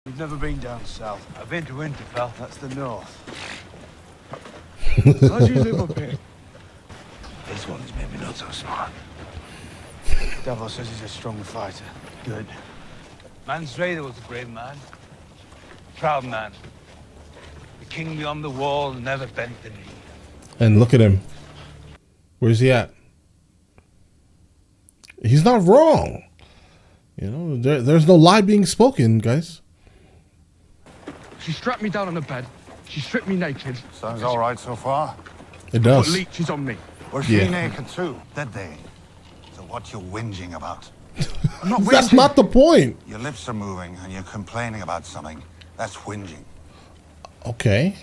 You've never been down south. I've been to Winterfell. That's the north. How do you live up here? This one's maybe not so smart. Davos says he's a strong fighter. Good. Mans Raider was a brave man. Proud man. The king beyond the wall never bent the knee. And look at him. Where's he at? He's not wrong. You know, there's no lie being spoken, guys. She strapped me down on the bed. She stripped me naked. Sounds all right so far. It Put does. leeches on me. Was she Yeah. naked too? Did they? So what you whinging about? I'm not That's whinging. not the point. Your lips are moving and you're complaining about something. That's whinging. Okay.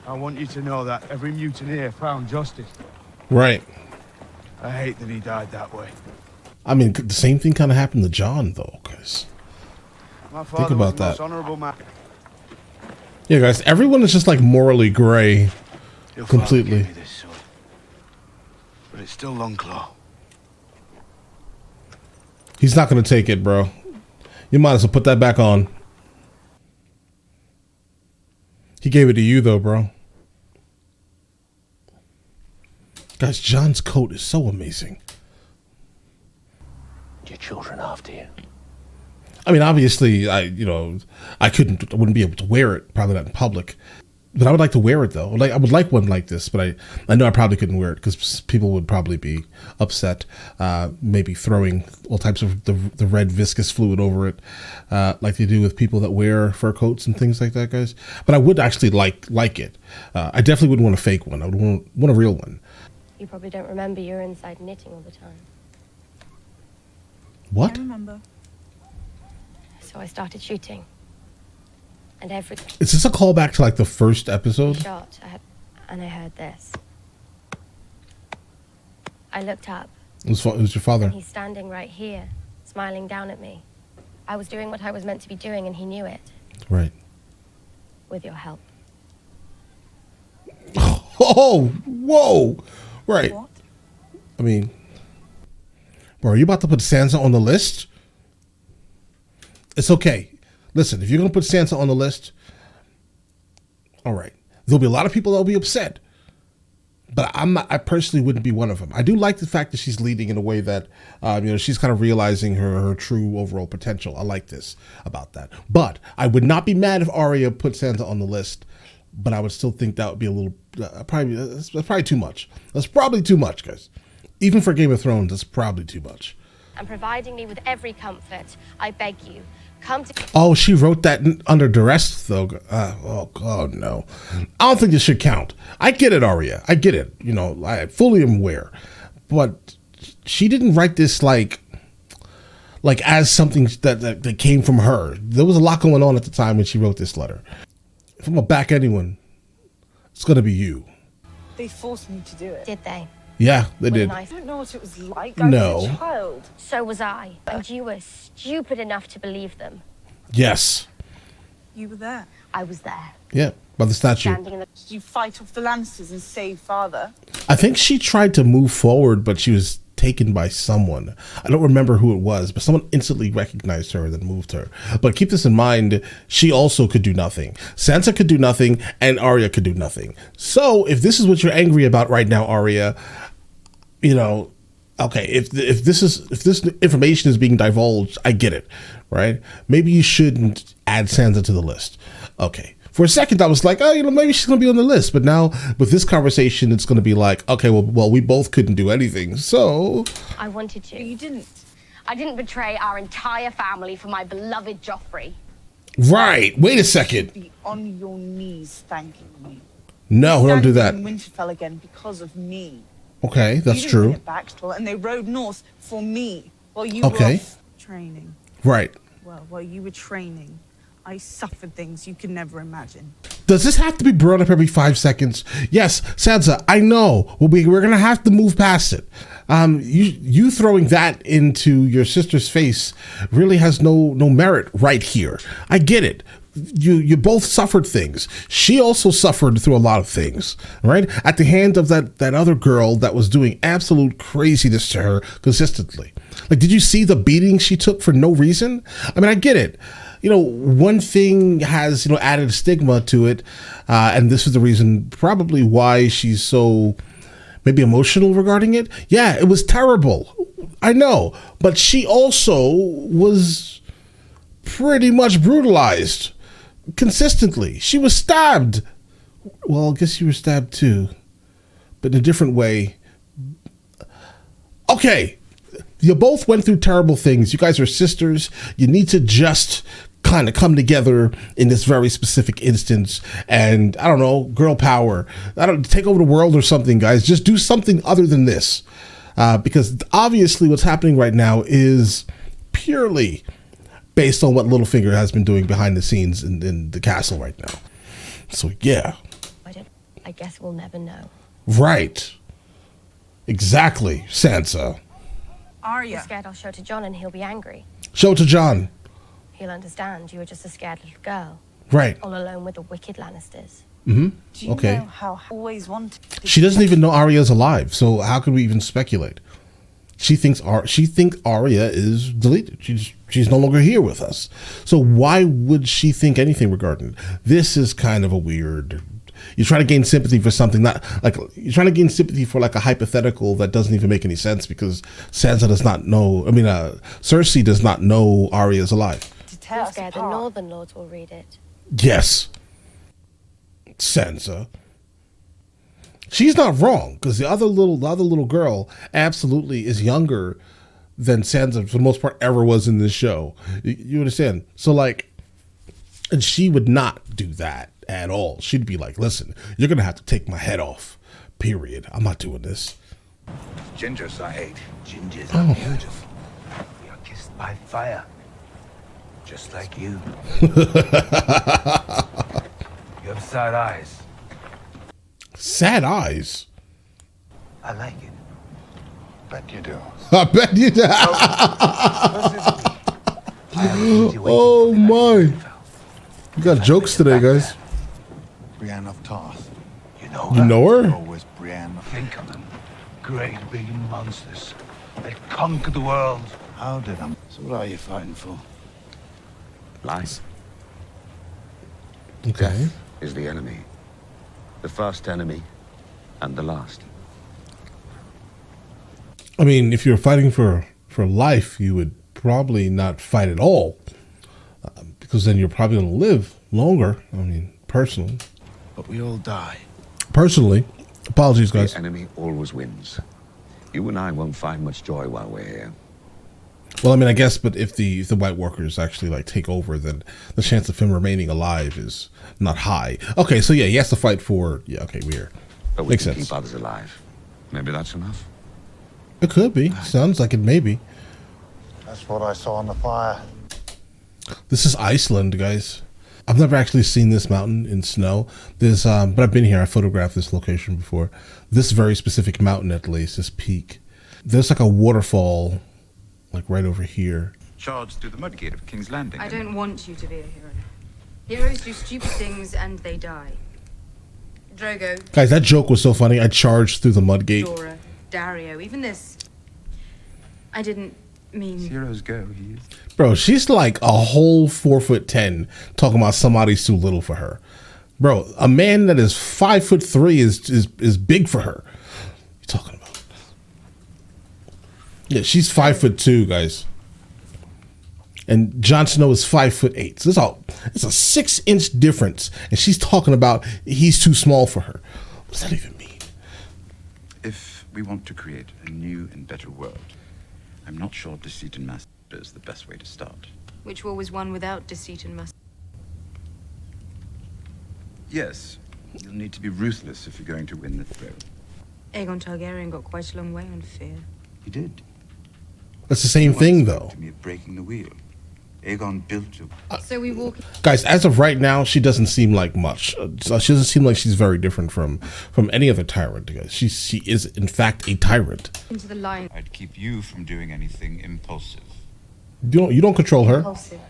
I want you to know that every mutineer found justice. Right. I hate that he died that way. I mean, the same thing kind of happened to John, though, guys. My father about was the most that. honorable man. Yeah, guys, everyone is just like morally gray. Your Completely. father gave me this sword, but it's still Longclaw. He's not going to take it, bro. You might as well put that back on. He gave it to you, though, bro. Guys, John's coat is so amazing. Your children after you. I mean, obviously, I wouldn't be able to wear it, probably not in public. But I would like to wear it, though. Like, I would like one like this, but I know I probably couldn't wear it because people would probably be upset, maybe throwing all types of the red viscous fluid over it, like they do with people that wear fur coats and things like that, guys. But I would actually like it. I definitely wouldn't want a fake one. I would want a real one. You probably don't remember you were inside knitting all the time. What? I remember. So I started shooting. And every Is this a callback to like the first episode? shot, and I heard this. I looked up, It was your father. and he's standing right here, smiling down at me. I was doing what I was meant to be doing, and he knew it, Right. with your help. Oh, whoa. Right. What? I mean, bro, are you about to put Sansa on the list? It's okay. Listen, if you're going to put Sansa on the list, all right. There'll be a lot of people that'll be upset. But I personally wouldn't be one of them. I do like the fact that she's leading in a way that, she's kind of realizing her true overall potential. I like this about that. But I would not be mad if Arya put Sansa on the list. But I would still think that would be a little, that's probably too much. That's probably too much, guys. Even for Game of Thrones, that's probably too much. And providing me with every comfort, I beg you, come to... Oh, she wrote that under duress, though. Oh, God, no. I don't think this should count. I get it, Arya. I get it. I fully am aware. But she didn't write this like as something that came from her. There was a lot going on at the time when she wrote this letter. If I'm going to back anyone, it's going to be you. They forced me to do it. Did they? Yeah, they did. I don't know what it was like. I No. was a child. So was I. And you were stupid enough to believe them. Yes. You were there. I was there, Yeah, by the statue. standing in the... Did you fight off the Lannisters and save father? I think she tried to move forward, but she was taken by someone. I don't remember who it was, but someone instantly recognized her and then moved her. But keep this in mind, she also could do nothing. Sansa could do nothing, and Arya could do nothing. So if this is what you're angry about right now, Arya, okay, if this information is being divulged, I get it, right? Maybe you shouldn't add Sansa to the list. Okay. For a second, I was like, maybe she's going to be on the list. But now with this conversation, it's going to be like, okay, well, we both couldn't do anything. So I wanted to. But you didn't. I didn't betray our entire family for my beloved Joffrey. right. Wait a second. Be on your knees thanking me. No, we don't do that. Standing in Winterfell again because of me. Okay, that's you didn't true. win at Baxter, and they rode north for me while you Okay. were off training. Right. Well, while you were training, I suffered things you could never imagine. Does this have to be brought up every 5 seconds? Yes, Sansa, I know. We're going to have to move past it. You throwing that into your sister's face really has no merit right here. I get it. you both suffered things. She also suffered through a lot of things, right? At the hand of that other girl that was doing absolute craziness to her consistently. Like, did you see the beating she took for no reason? I mean, I get it. You know, one thing has, you know, added stigma to it, and this is the reason probably why she's so maybe emotional regarding it. Yeah, it was terrible. I know, but she also was pretty much brutalized consistently. She was stabbed. Well, I guess you were stabbed too, but in a different way. Okay, you both went through terrible things. You guys are sisters. You need to just kind of come together in this very specific instance, and I don't know, girl power. I don't take over the world or something, guys. Just do something other than this, because obviously what's happening right now is purely based on what Littlefinger has been doing behind the scenes in the castle right now. So yeah, I guess we'll never know. right, exactly, Sansa. Arya. You're scared I'll show it to John and he'll be angry. Show it to John. He'll understand you were just a scared little girl, Right. all alone with the wicked Lannisters. Mm-hmm. Do you Okay. know how I always wanted to She doesn't even know Arya's alive, so how could we even speculate? She thinks Arya is deleted. She's no longer here with us. So why would she think anything regarding it? This is kind of a weird. You're trying to gain sympathy for something not like you're trying to gain sympathy for like a hypothetical that doesn't even make any sense because Sansa does not know. I mean, Cersei does not know Arya is alive. tear You're us scared the apart. Northern Lords will read it. Yes, Sansa. She's not wrong because the other little girl absolutely is younger than Sansa for the most part ever was in this show. You understand? So like, and she would not do that at all. She'd be like, "Listen, you're gonna have to take my head off. Period. I'm not doing this." Gingers I hate. Gingers are beautiful. We are kissed by fire. Just like you. You have sad eyes. Sad eyes. I like it. Bet you do. I bet you do. Oh my! You got jokes today, guys. Brienne of Tarth. You know You her? know her? Always Brienne. Think of them. Great big monsters that conquer the world. How did I? So what are you fighting for? Lies Okay. is the enemy. The first enemy and the last. I mean, if you're fighting for life, you would probably not fight at all, because then you're probably going to live longer. I mean, personally. But we all die. Personally, apologies, guys. The enemy always wins. You and I won't find much joy while we're here. Well, I mean, I guess, but if the White Walkers actually like take over, then the chance of him remaining alive is not high. Okay, so yeah, he has to fight for. Yeah, okay, weird. But we Makes can sense. keep others alive. Maybe that's enough. It could be. Sounds like it may be. That's what I saw on the fire. This is Iceland, guys. I've never actually seen this mountain in snow. There's, but I've been here. I photographed this location before. This very specific mountain, at least, this peak. There's like a waterfall, like right over here. Charged through the mudgate of King's Landing. I don't want you to be a hero. Heroes do stupid things and they die. Drogo, Guys, that joke was so funny. I charged through the mudgate. Dora, Dario, even this. I didn't mean. Heroes go, he is. Bro, she's like a whole 4'10" talking about somebody's too little for her. Bro, a man that is 5'3" is big for her. What are you talking about? Yeah, she's 5'2", guys. And Jon Snow is 5'8". So it's a 6-inch difference. And she's talking about he's too small for her. What does that even mean? If we want to create a new and better world, I'm not sure deceit and master is the best way to start. Which war was won without deceit and must. Yes, you'll need to be ruthless if you're going to win the throne. Aegon Targaryen got quite a long way on fear. He did. That's the same thing, though. To me of breaking the wheel. Aegon built a... So we walk Guys, as of right now, she doesn't seem like much. So she doesn't seem like she's very different from any other tyrant. Guys, she is in fact a tyrant. into the line. I'd keep you from doing anything impulsive. You don't control her. Impulsive.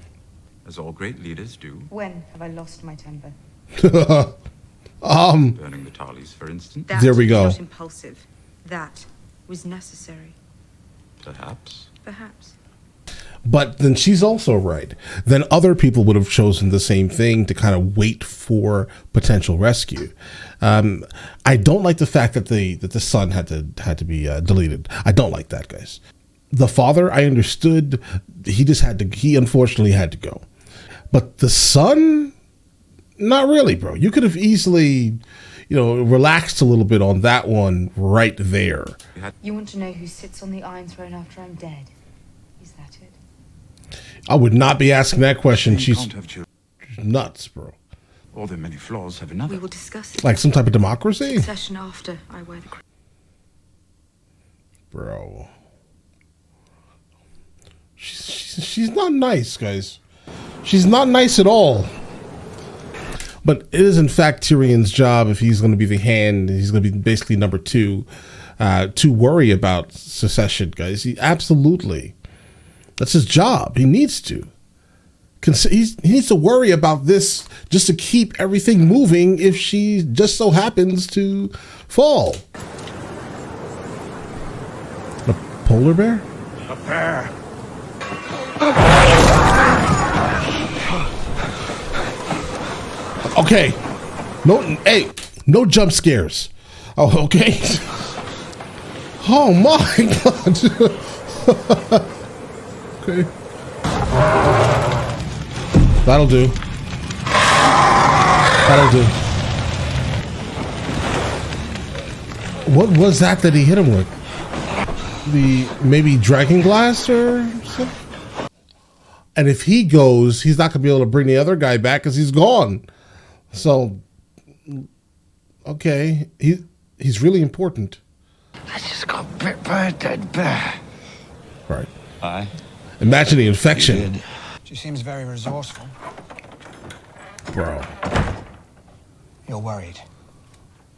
as all great leaders do. When have I lost my temper? Burning the Tarleys, for instance. That There we go. was not impulsive. That was necessary. Perhaps. Perhaps. But then she's also right. Then other people would have chosen the same thing to kind of wait for potential rescue. I don't like the fact that the son had to be deleted. I don't like that, guys. The father, I understood. He unfortunately had to go. But the son, not really, bro. You could have easily, relaxed a little bit on that one right there. You want to know who sits on the Iron Throne after I'm dead? Is that it? I would not be asking that question. You She's can't have children. nuts, bro. All their many flaws have another. We will discuss it. Like some type of democracy? Succession after I wear the crown. Bro. She's not nice, guys. She's not nice at all. But it is, in fact, Tyrion's job, if he's going to be the hand, he's going to be basically number 2, to worry about secession, guys. Absolutely. That's his job. He needs to. He needs to worry about this just to keep everything moving if she just so happens to fall. A polar bear? A bear. Okay. No jump scares. Oh, okay. Oh my God. Okay. That'll do. What was that he hit him with? Maybe dragon glass or something? And if he goes, he's not going to be able to bring the other guy back because he's gone. So, okay, he's really important. I just got bit by a dead bear. Right. Aye. Imagine the infection. She seems very resourceful. Bro. You're worried.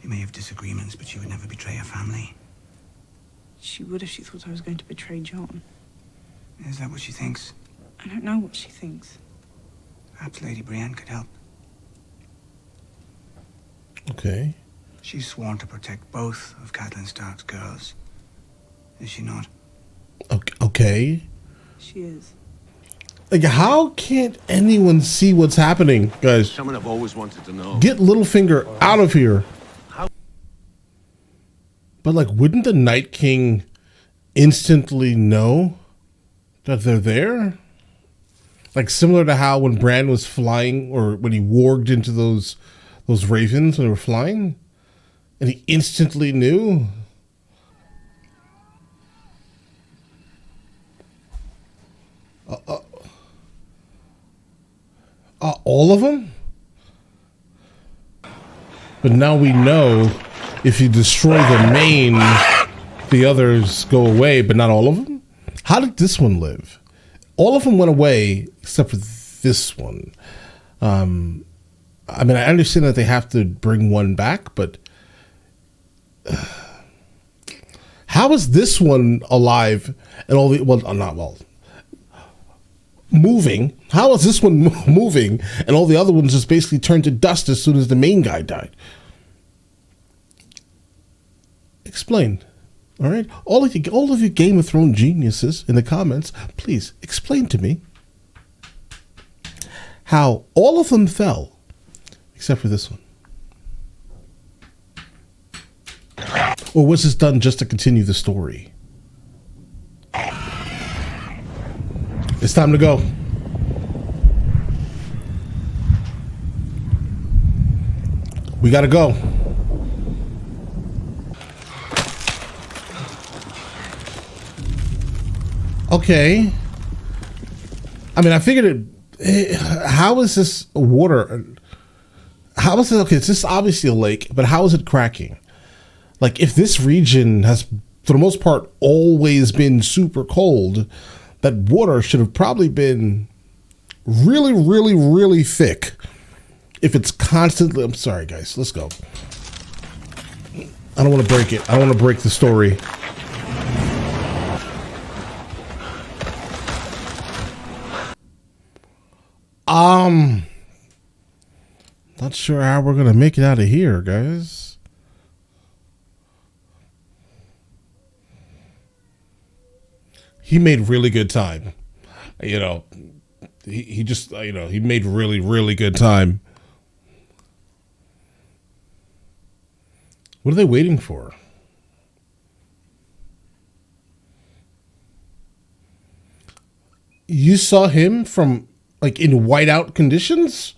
You may have disagreements, but you would never betray your family. She would if she thought I was going to betray John. Is that what she thinks? I don't know what she thinks. Perhaps Lady Brienne could help. Okay. She's sworn to protect both of Catelyn Stark's girls. Is she not? Okay. She is. Like, how can't anyone see what's happening, guys? Someone I've always wanted to know. Get Littlefinger out of here. But, like, wouldn't the Night King instantly know that they're there? Like, similar to how when Bran was flying, or when he warged into those ravens when they were flying, and he instantly knew. All of them? But now we know if you destroy the main, the others go away, but not all of them? How did this one live? All of them went away except for this one. I mean, I understand that they have to bring one back, but how is this one alive and all the, moving? How is this one moving and all the other ones just basically turned to dust as soon as the main guy died? Explain. All right, all of you Game of Thrones geniuses in the comments, please explain to me how all of them fell except for this one. Or was this done just to continue the story? It's time to go. We gotta go. Okay. I mean, I figured it. How is this water? How is it? Okay, it's just obviously a lake, but how is it cracking? Like, if this region has, for the most part, always been super cold, that water should have probably been really, really, really thick. If it's constantly, I'm sorry, guys. Let's go. I don't want to break it. I don't want to break the story. Not sure how we're gonna make it out of here, guys. He made really good time. You know, he just, you know, he made really, really good time. What are they waiting for? You saw him from, like, in whiteout conditions?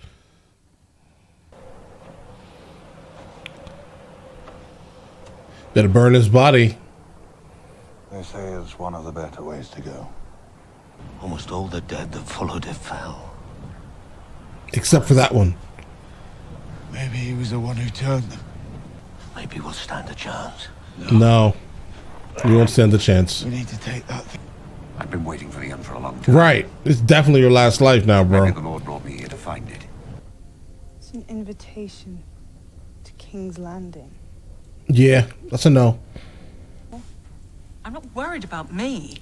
Better burn his body. They say it's one of the better ways to go. Almost all the dead that followed it fell. Except for that one. Maybe he was the one who turned them. Maybe we'll stand a chance. No. You won't stand a chance. We need to take that thing. I've been waiting for the end for a long time. Right. It's definitely your last life now, bro. Maybe the Lord brought me here to find it. It's an invitation to King's Landing. Yeah, that's a no. I'm not worried about me.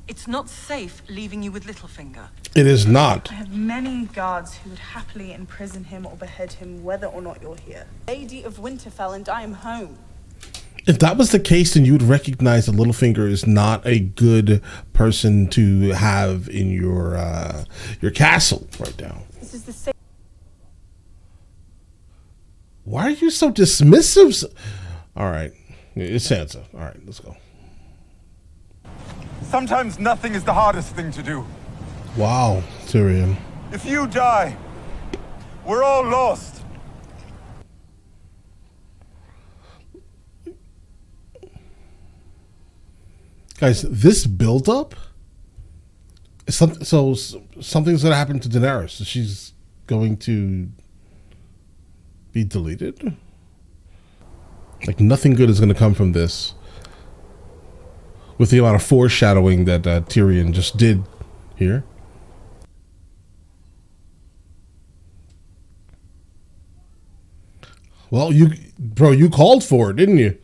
It's not safe leaving you with Littlefinger. It is not. I have many guards who would happily imprison him or behead him whether or not you're here. Lady of Winterfell, and I am home. If that was the case, then you would recognize that Littlefinger is not a good person to have in your castle right now. This is the same. Why are you so dismissive? All right, it's Sansa. All right, let's go. Sometimes nothing is the hardest thing to do. Wow, Tyrion. If you die, we're all lost. Guys, this build-up is something's going to happen to Daenerys. She's going to be deleted. Like, nothing good is going to come from this. With the amount of foreshadowing that Tyrion just did here. Well, you called for it, didn't you?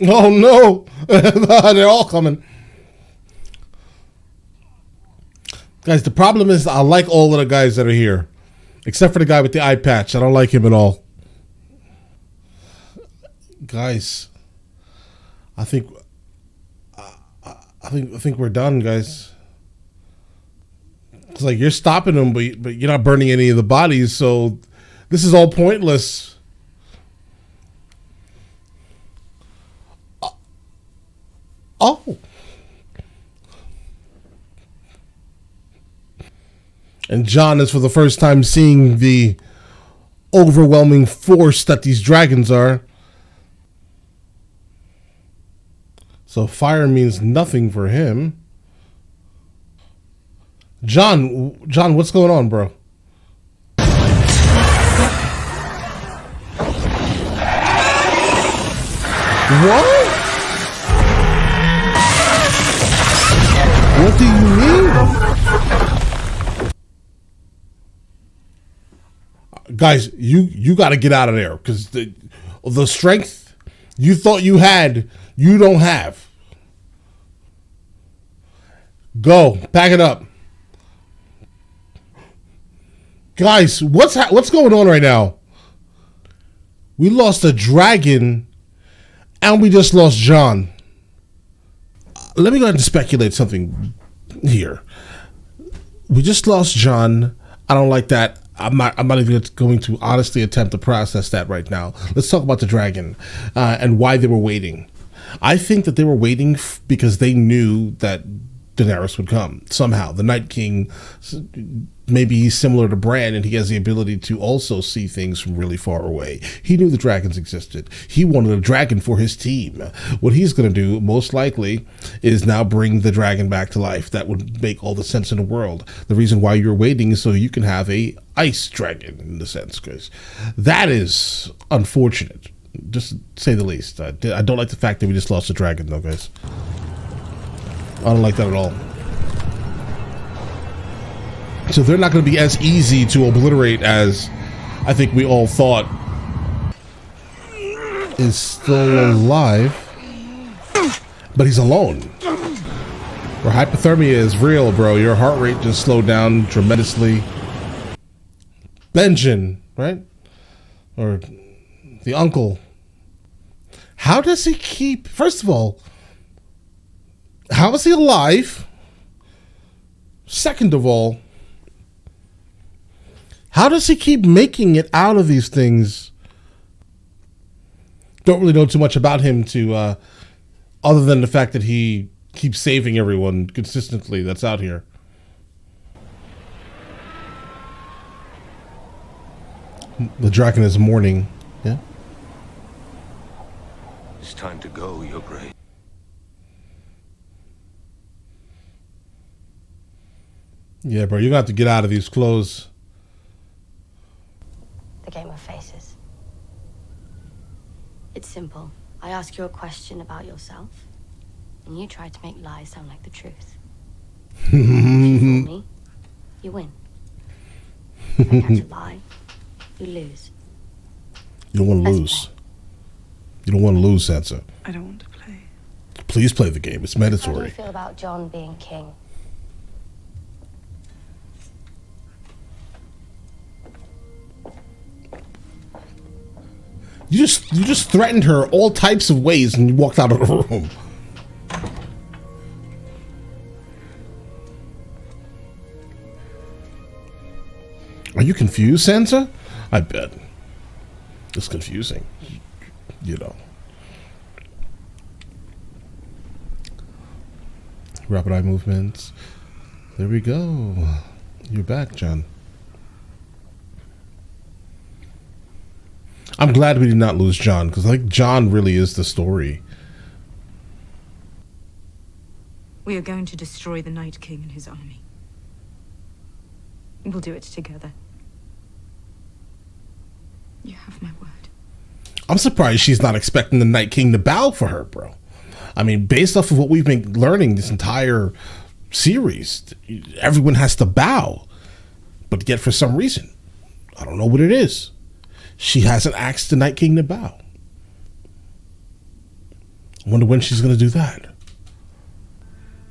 Oh no! They're all coming. Guys, the problem is I like all of the guys that are here. Except for the guy with the eye patch. I don't like him at all. Guys, I think we're done, guys. It's like you're stopping them, but you're not burning any of the bodies, so this is all pointless. Oh. And Jon is for the first time seeing the overwhelming force that these dragons are. So fire means nothing for him. Jon, what's going on, bro? What? What do you mean? Guys, you got to get out of there because the strength you thought you had, you don't have. Go, pack it up. Guys, what's going on right now? We lost a dragon and we just lost Jon. Let me go ahead and speculate something here. We just lost Jon. I don't like that. I'm not even going to honestly attempt to process that right now. Let's talk about the dragon and why they were waiting. I think that they were waiting because they knew that Daenerys would come somehow. The Night King, maybe he's similar to Bran and he has the ability to also see things from really far away. He knew the dragons existed. He wanted a dragon for his team. What he's going to do, most likely, is now bring the dragon back to life. That would make all the sense in the world. The reason why you're waiting is so you can have a ice dragon, in the sense, because that is unfortunate, just to say the least. I don't like the fact that we just lost a dragon, though, guys. I don't like that at all. So they're not going to be as easy to obliterate as I think we all thought. Is still alive, but he's alone. Where hypothermia is real, bro. Your heart rate just slowed down tremendously. Benjamin, right? Or the uncle. How does he keep... First of all, how is he alive? Second of all, how does he keep making it out of these things? Don't really know too much about him to... other than the fact that he keeps saving everyone consistently that's out here. The dragon is mourning. Yeah. It's time to go, Your Grace. Yeah, bro, you're gonna have to get out of these clothes. The game of faces. It's simple. I ask you a question about yourself, and you try to make lies sound like the truth. If you fool me, you win. If I catch a lie, you lose. You don't want to lose. You don't want to lose, Sansa. I don't want to play. Please play the game. It's How do you mandatory. feel about John being king? You just threatened her all types of ways and you walked out of the room. Are you confused, Sansa? I bet. It's confusing. You know. Rapid eye movements. There we go. You're back, John. I'm glad we did not lose John, because I think John really is the story. We are going to destroy the Night King and his army. We'll do it together. You have my word. I'm surprised she's not expecting the Night King to bow for her, bro. I mean, based off of what we've been learning this entire series, everyone has to bow. But yet, for some reason, I don't know what it is, she hasn't asked the Night King to bow. I wonder when she's going to do that.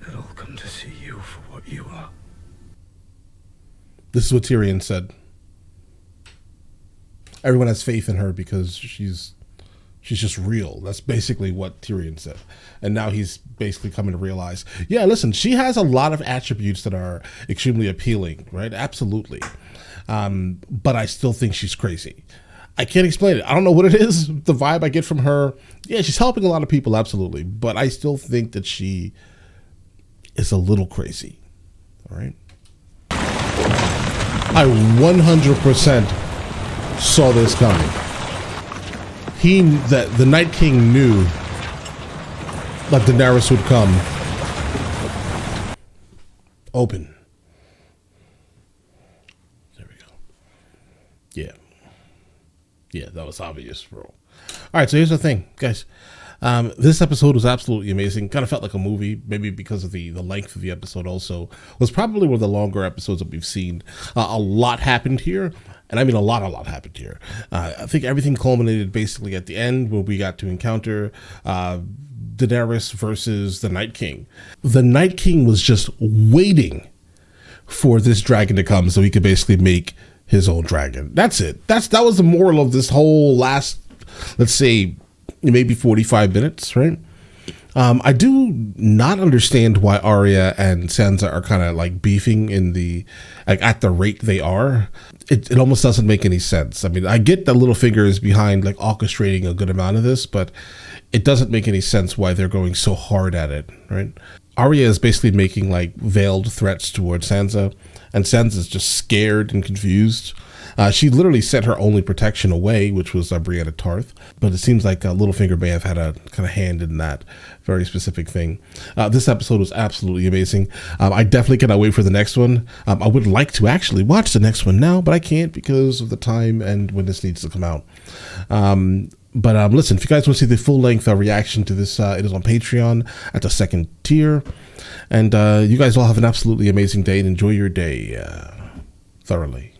They'll all come to see you for what you are. This is what Tyrion said. Everyone has faith in her because she's just real. That's basically what Tyrion said. And now he's basically coming to realize, yeah, listen, she has a lot of attributes that are extremely appealing, right? Absolutely. But I still think she's crazy. I can't explain it. I don't know what it is. The vibe I get from her, yeah, she's helping a lot of people, absolutely. But I still think that she is a little crazy. All right? I 100% saw this coming. That the Night King knew that Daenerys would come. Open. There we go. Yeah. Yeah, that was obvious, bro. All right, so here's the thing, guys. This episode was absolutely amazing. Kind of felt like a movie, maybe because of the length of the episode also. Was probably one of the longer episodes that we've seen. A lot happened here, and I mean a lot happened here. I think everything culminated basically at the end where we got to encounter Daenerys versus the Night King. The Night King was just waiting for this dragon to come so he could basically make his own dragon. That's it. That was the moral of this whole last, let's say, maybe 45 minutes, right? I do not understand why Arya and Sansa are kind of like beefing at the rate they are. It almost doesn't make any sense. I mean, I get that Littlefinger is behind like orchestrating a good amount of this, but it doesn't make any sense why they're going so hard at it, right? Arya is basically making like veiled threats towards Sansa, and Sansa's just scared and confused. She literally sent her only protection away, which was Brienne Tarth. But it seems like Littlefinger may have had a kind of hand in that very specific thing. This episode was absolutely amazing. I definitely cannot wait for the next one. I would like to actually watch the next one now, but I can't because of the time and when this needs to come out. But listen, if you guys want to see the full-length reaction to this, it is on Patreon at the second tier. And you guys all have an absolutely amazing day and enjoy your day thoroughly.